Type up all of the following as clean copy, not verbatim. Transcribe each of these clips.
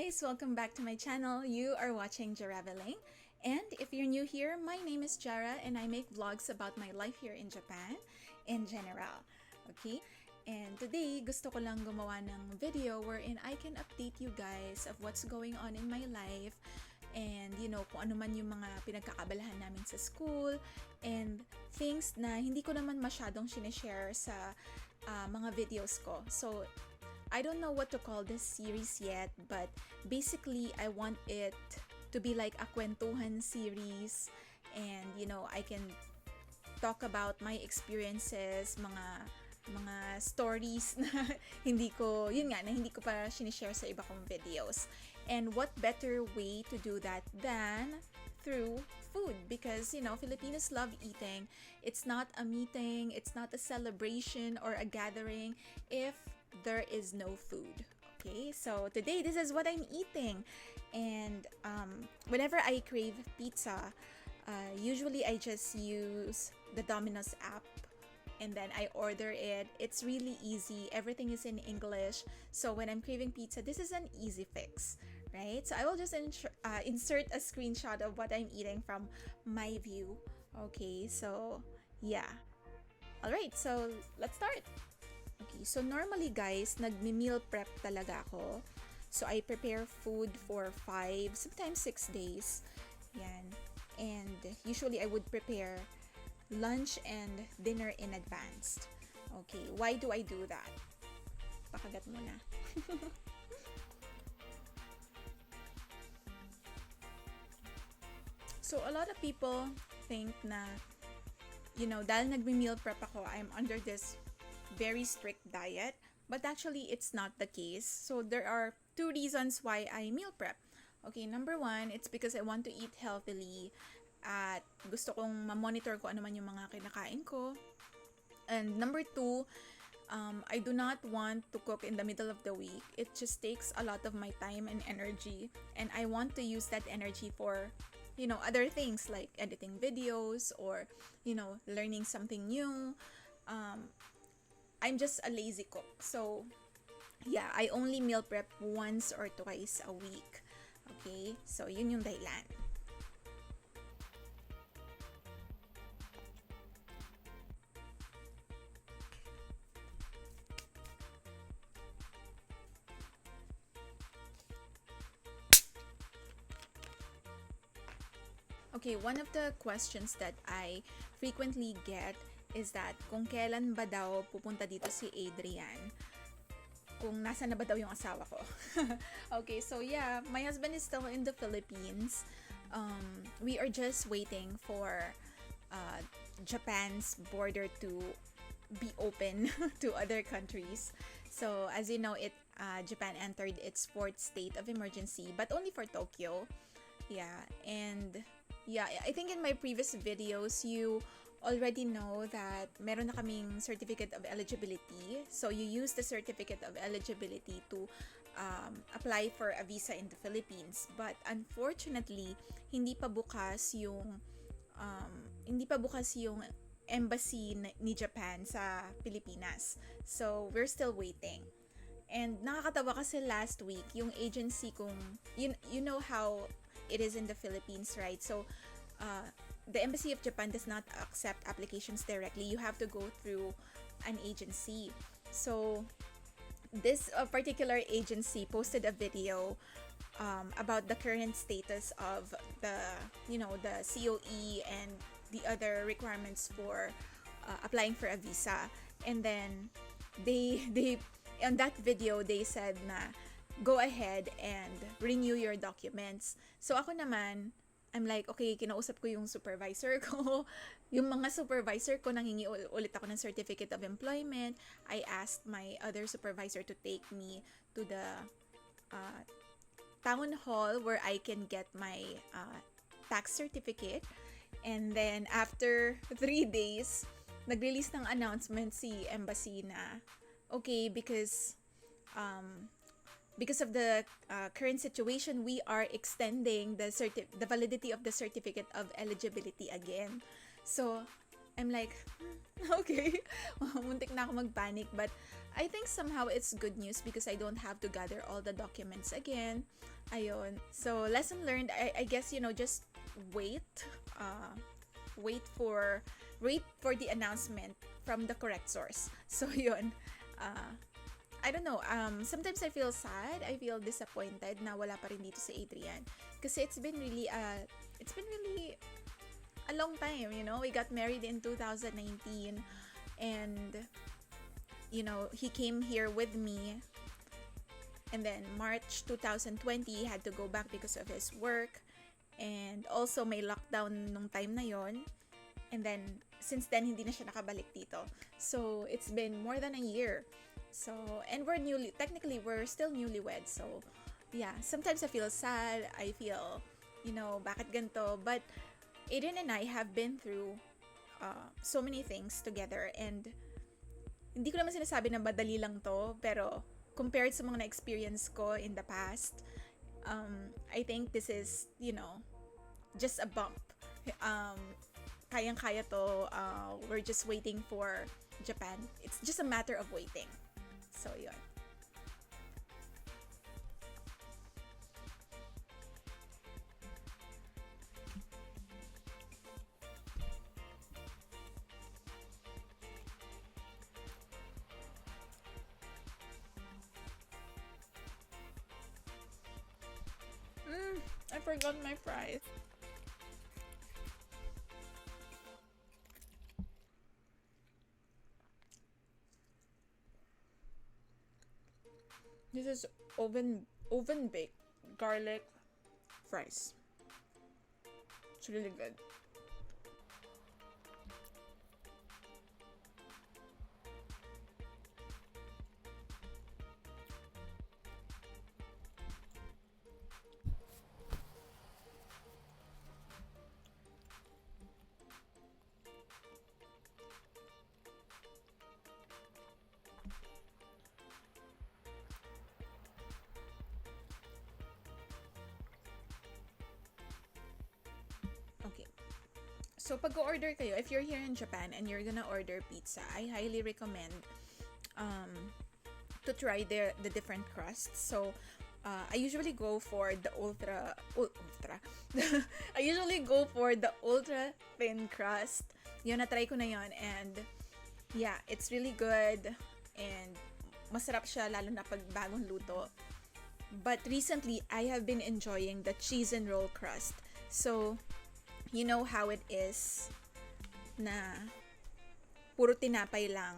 guys, welcome back to my channel. You are watching Jara. And if you're new here, my name is Jara and I make vlogs about my life here in Japan in general. Okay? And today, gusto ko lang gumawa ng video wherein I can update you guys of what's going on in my life and kung ano man yung mga pinagkakabalahan namin sa school and things na hindi ko naman masyadong sinishare sa mga videos ko. So, I don't know what to call this series yet, but basically I want it to be like a kwentuhan series and I can talk about my experiences, mga stories na hindi ko pa sinishare sa iba kong videos. And what better way to do that than through food, because Filipinos love eating. It's not a meeting, it's not a celebration or a gathering if there is no food. Okay, so today this is what I'm eating, and whenever I crave pizza, usually I just use the Domino's app and then I order it. It's really easy, everything is in English, so when I'm craving pizza, this is an easy fix, right? So I will just insert a screenshot of what I'm eating from my view. Okay, so yeah, alright, so let's start. Okay, so normally guys, nagmi-meal prep talaga ako. So I prepare food for 5, sometimes 6 days. Yan. And usually I would prepare lunch and dinner in advance. Okay, why do I do that? Pakagat muna. So a lot of people think na, dahil nagmi-meal prep ako, I'm under this very strict diet, but actually it's not the case. So there are 2 reasons why I meal prep. Okay, number 1, it's because I want to eat healthily at gusto kong ma-monitor ko ano man yung mga kinakain ko. And number 2, I do not want to cook in the middle of the week. It just takes a lot of my time and energy, and I want to use that energy for other things like editing videos or learning something new. I'm just a lazy cook. So, yeah, I only meal prep once or twice a week. Okay? So, yun yung dahilan. Okay, one of the questions that I frequently get is that kung kailan ba daw pupunta dito si Adrian, kung nasa na ba daw yung asawa ko. Okay, so yeah, my husband is still in the Philippines. We are just waiting for Japan's border to be open to other countries. So as you know, Japan entered its 4th state of emergency, but only for Tokyo. Yeah, and yeah, I think in my previous videos, you already know that meron na kaming certificate of eligibility. So you use the certificate of eligibility to apply for a visa in the Philippines. But unfortunately, hindi pa bukas yung embassy ni Japan sa Pilipinas. So we're still waiting. And nakakatawa kasi last week, yung agency kong, you know how it is in the Philippines, right? So the Embassy of Japan does not accept applications directly. You have to go through an agency. So this particular agency posted a video about the current status of the COE and the other requirements for applying for a visa. And then they on that video they said na go ahead and renew your documents. So ako naman, I'm like, okay, kinausap ko yung supervisor ko. Yung mga supervisor ko, nanghingi ulit ako ng certificate of employment. I asked my other supervisor to take me to the town hall where I can get my tax certificate. And then after 3 days, nag-release ng announcement si embassy na, okay, because of the current situation, we are extending the validity of the certificate of eligibility again. So, I'm like, okay, muntik na ako mag-panic, but I think somehow it's good news because I don't have to gather all the documents again. Ayun. So, lesson learned, I guess, just wait. Uh, wait for wait for the announcement from the correct source. So, yun. Uh, I don't know. Sometimes I feel sad. I feel disappointed na wala pa rin dito si Adrian. Kasi it's been really a long time, We got married in 2019 and he came here with me, and then March 2020 he had to go back because of his work, and also may lockdown nung time na yon, and then since then hindi na siya nakabalik dito. So it's been more than a year. So, and technically we're still newlyweds. So yeah, sometimes I feel sad. I feel, bakit ganito? But Aiden and I have been through so many things together, and hindi ko naman sinasabi na madali lang to, pero compared sa mga na-experience ko in the past, I think this is, just a bump. Kayang-kaya to. We're just waiting for Japan. It's just a matter of waiting. So, yun. I forgot my fries. This is oven baked garlic fries. It's really good. Okay. So, pag-order kayo, if you're here in Japan and you're gonna order pizza, I highly recommend um, to try the different crusts. So, I usually go for the ultra. I usually go for the ultra thin crust. Yun, na-try ko na yun. And, yeah, it's really good. And, masarap siya, lalo na pag bagong luto. But recently, I have been enjoying the cheese and roll crust. So, you know how it is na puro tinapay lang.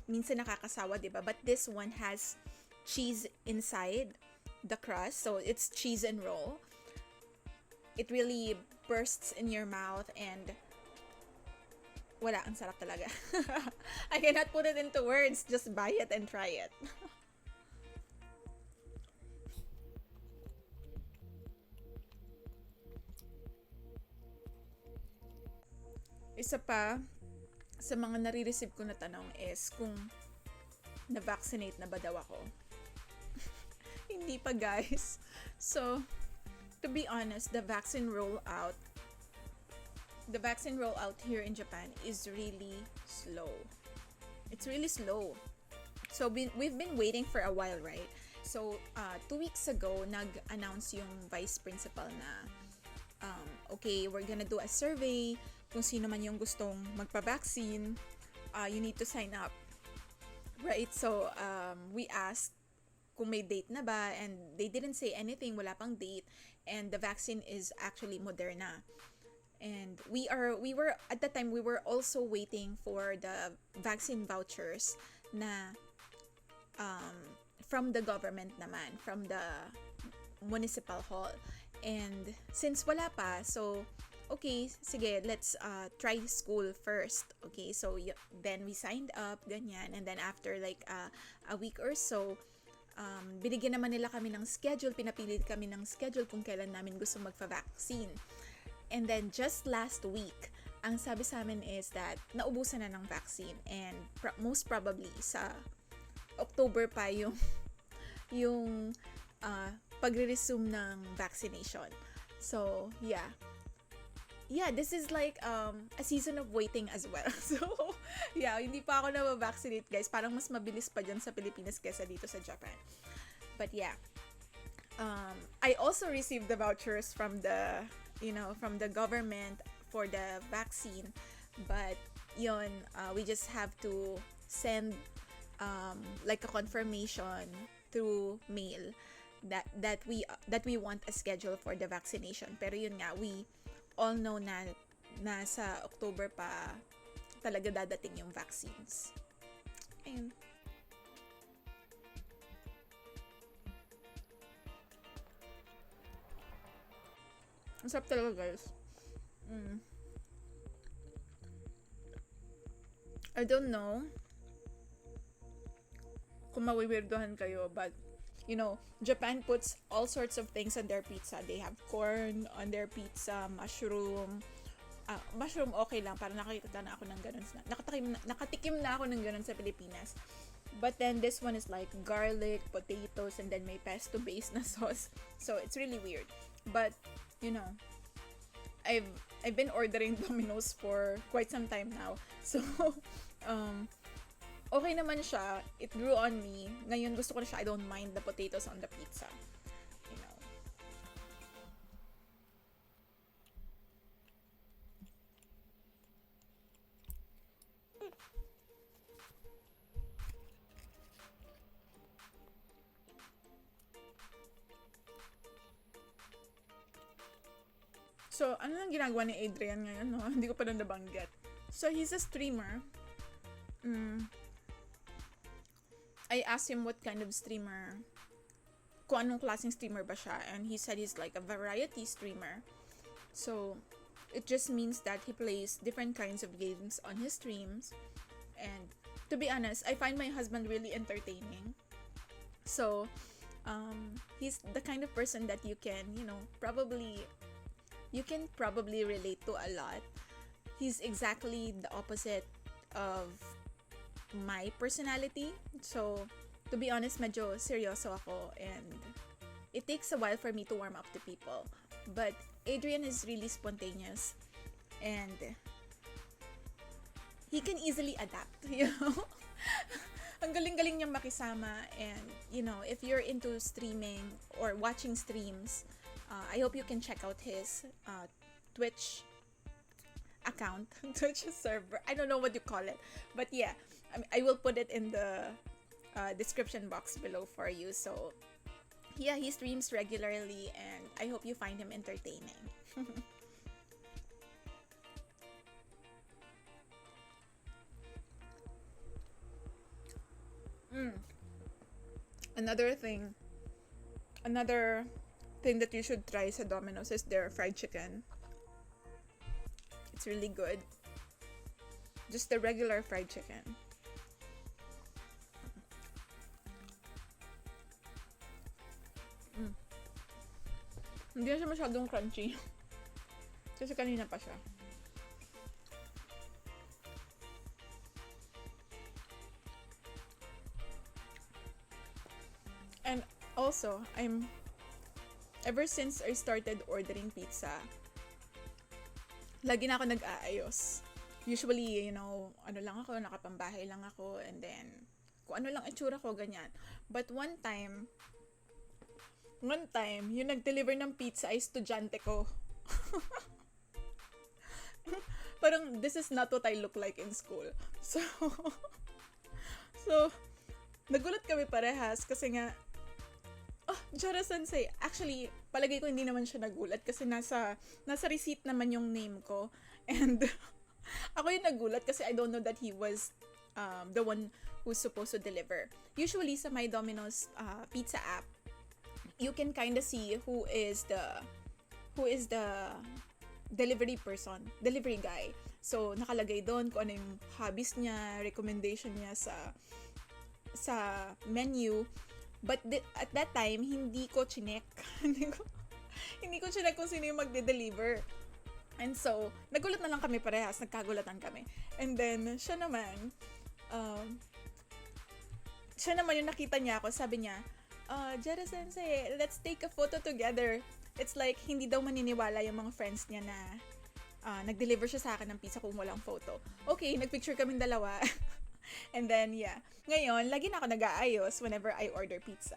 Minsan nakakasawa, diba? But this one has cheese inside the crust. So, it's cheese and roll. It really bursts in your mouth and wala, ang sarap talaga. I cannot put it into words. Just buy it and try it. Isa pa sa mga nare-receive ko na tanong is kung na-vaccinate na ba daw ako. Hindi pa, guys. So, to be honest, the vaccine rollout here in Japan is really slow. It's really slow. So, we've been waiting for a while, right? So, 2 weeks ago, nag-announce yung vice principal na, okay, we're gonna do a survey. Kung sino man yung gustong magpa-vaccine, you need to sign up. Right? So, we asked kung may date na ba, and they didn't say anything, wala pang date, and the vaccine is actually Moderna. And we were at the time we were also waiting for the vaccine vouchers na from the government naman, from the municipal hall. And since wala pa, so okay, sige, let's try school first. Okay, so then we signed up, ganyan, and then after like a week or so, binigyan naman nila kami ng schedule, pinapili kami ng schedule kung kailan namin gusto magpa-vaccine. And then just last week, ang sabi sa amin is that naubusan na ng vaccine, and most probably sa October pa yung pagre-resume ng vaccination. So, yeah. yeah, this is like a season of waiting as well. So, yeah, hindi pa ako na-vaccinate, guys. Parang mas mabilis pa dyan sa Pilipinas kesa dito sa Japan. But yeah, I also received the vouchers from the government for the vaccine. But yun, we just have to send like a confirmation through mail that we want a schedule for the vaccination. Pero yun nga, we all know na nasa October pa talaga dadating yung vaccines. Ayun. Ang sarap talaga, guys. I don't know kung mawiwirdohan kayo, but Japan puts all sorts of things on their pizza. They have corn on their pizza, mushroom. Mushroom okay lang, parang nakakita na ako ng ganun. Nakatikim na ako ng ganun sa Pilipinas. But then this one is like garlic, potatoes, and then may pesto based na sauce. So it's really weird. But I've been ordering Domino's for quite some time now. So okay naman siya. It grew on me. Ngayon gusto ko na siya. I don't mind the potatoes on the pizza. You know. So, ano lang ginagawa ni Adrian ngayon, no? Hindi ko pa na nabanggit. So, he's a streamer. I asked him what kind of streamer, kung anong klaseng streamer ba siya, and he said he's like a variety streamer. So, it just means that he plays different kinds of games on his streams. And, to be honest, I find my husband really entertaining. So, he's the kind of person that you can probably relate to a lot. He's exactly the opposite of my personality. So, to be honest, medyo seryoso ako, and it takes a while for me to warm up to people. But Adrian is really spontaneous, and he can easily adapt, Ang galing-galing niyang makisama, and if you're into streaming or watching streams, I hope you can check out his Twitch account, Twitch server. I don't know what you call it, but yeah, I will put it in the description box below for you. So yeah, he streams regularly, and I hope you find him entertaining. Another thing that you should try sa Domino's is their fried chicken. It's really good. Just the regular fried chicken. Hindi na siya masyadong crunchy. Kasi kanina pa siya. And also, ever since I started ordering pizza, lagi na ako nag-aayos. Usually, ano lang ako, nakapambahay lang ako, and then, kung ano lang itsura ko, ganyan. But one time, yung nag-deliver ng pizza ay estudyante ko. Parang, this is not what I look like in school. So, nagulat kami parehas kasi nga, Jara Sensei. Actually, palagay ko hindi naman siya nagulat kasi nasa receipt naman yung name ko. And ako yung nagulat kasi I don't know that he was the one who's supposed to deliver. Usually sa my Domino's pizza app, you can kind of see who is the delivery delivery guy. So nakalagay doon kung ano yung hobbies niya, recommendation niya sa menu. But at that time, hindi ko chinek. hindi ko chinek kung sino yung magde-deliver. And so, nagulat na lang kami parehas. Nagkagulatan kami. And then, siya naman yung nakita niya ako. Sabi niya, Jara Sensei, let's take a photo together. It's like, hindi daw maniniwala yung mga friends niya na nag-deliver siya sa akin ng pizza kung walang photo. Okay, nagpicture kaming dalawa. And then, yeah. Ngayon, lagi na ako nag-aayos whenever I order pizza.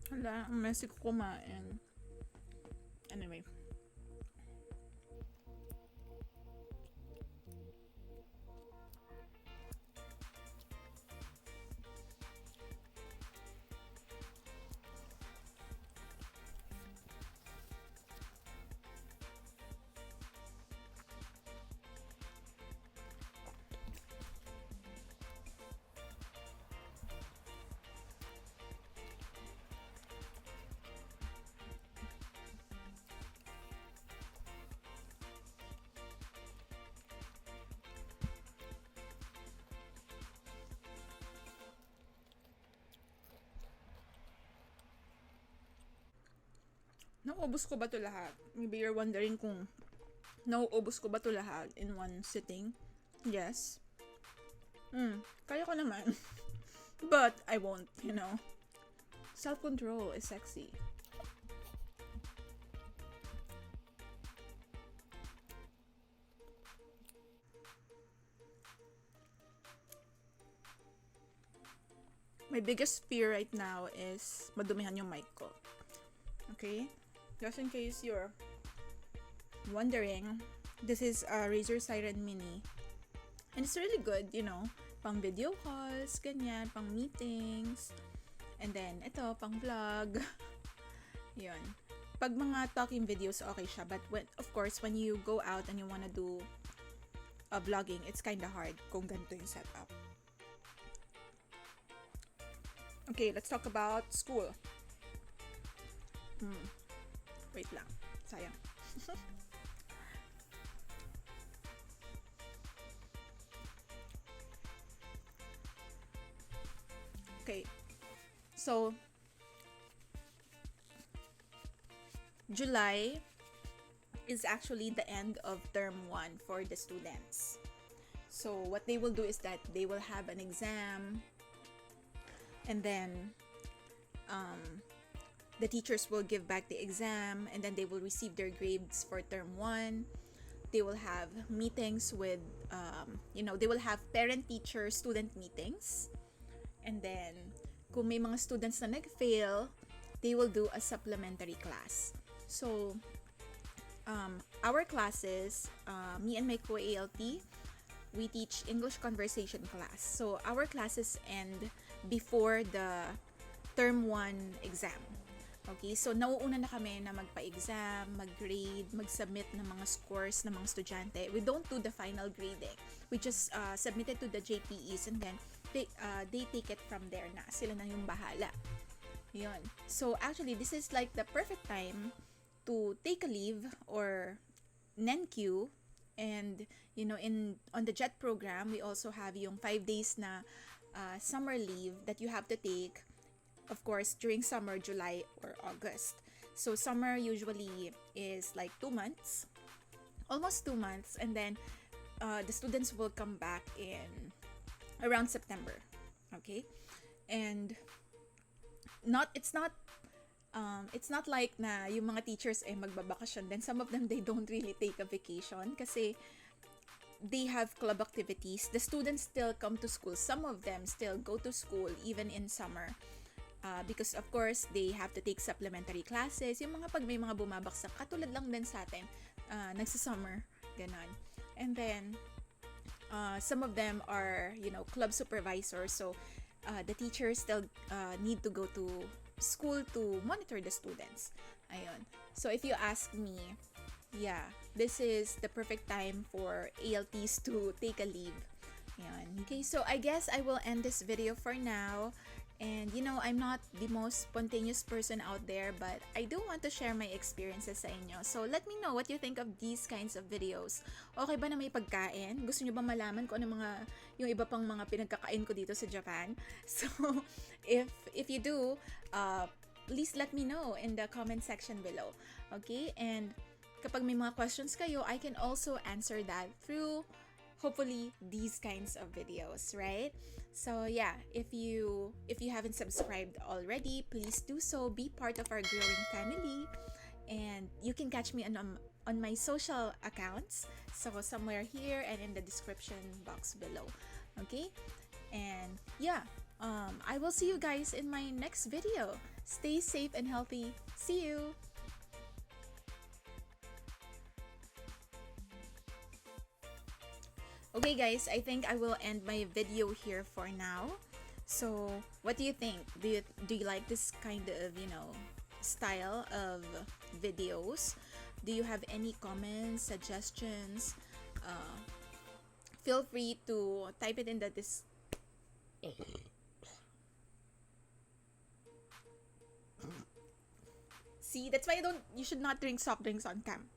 Hala, ang messy ko kumain. Anyway. Nauubos ko ba to lahat? Maybe you're wondering kung nauubos ko ba to lahat in one sitting? Yes. Kaya ko naman. But I won't, you know. Self-control is sexy. My biggest fear right now is madumihan yung mic ko. Okay? Just in case you're wondering, this is a Razer Siren Mini. And it's really good, you know, pang video calls, ganyan, pang meetings. And then, ito, pang vlog. Yun. Pag mga talking videos, okay siya. But of course, when you go out and you wanna do vlogging, it's kinda hard kung ganito yung setup. Okay, let's talk about school. Wait lang. Sayang. Okay. So, July is actually the end of term 1 for the students. So, what they will do is that they will have an exam, and then the teachers will give back the exam, and then they will receive their grades for term 1. They will have meetings with, they will have parent-teacher-student meetings. And then, kung may mga students na nag-fail, they will do a supplementary class. So, our classes, me and my co-ALT, we teach English conversation class. So, our classes end before the term 1 exam. Okay, so nauuna na kami na magpa-exam, mag-grade, mag-submit ng mga scores ng mga estudyante. We don't do the final grading. We just submit it to the JPEs, and then they take it from there na. Sila na yung bahala. Yun. So actually, this is like the perfect time to take a leave or NenQ. And on the JET program, we also have yung 5 days na summer leave that you have to take. Of course, during summer, July or August. So, summer usually is like 2 months. Almost 2 months. And then, the students will come back in around September. Okay? And, it's not like na yung mga teachers ay magbabakasyon. Then, some of them, they don't really take a vacation. Kasi, they have club activities. The students still come to school. Some of them still go to school even in summer. Because of course, they have to take supplementary classes. Yung mga pag may mga bumabaksak, katulad lang din sa atin, nagsa-summer, ganon. And then, some of them are, club supervisors. So, the teachers still need to go to school to monitor the students. Ayun. So, if you ask me, yeah, this is the perfect time for ALTs to take a leave. Ayun. Okay, so I guess I will end this video for now. And I'm not the most spontaneous person out there, but I do want to share my experiences sa inyo. So let me know what you think of these kinds of videos. Okay ba na may pagkain? Gusto nyo ba malaman kung ano yung iba pang mga pinagkakain ko dito sa Japan? So if you do, please let me know in the comment section below. Okay? And kapag may mga questions kayo, I can also answer that through hopefully these kinds of videos, right? So yeah, if you haven't subscribed already, please do so. Be part of our growing family, and you can catch me on my social accounts, so somewhere here and in the description box below. Okay, and yeah, I will see you guys in my next video. Stay safe and healthy. See you. Okay guys, I think I will end my video here for now. So what do you think? Do you like this kind of, style of videos? Do you have any comments, suggestions? Feel free to type it in the See, that's why you should not drink soft drinks on cam.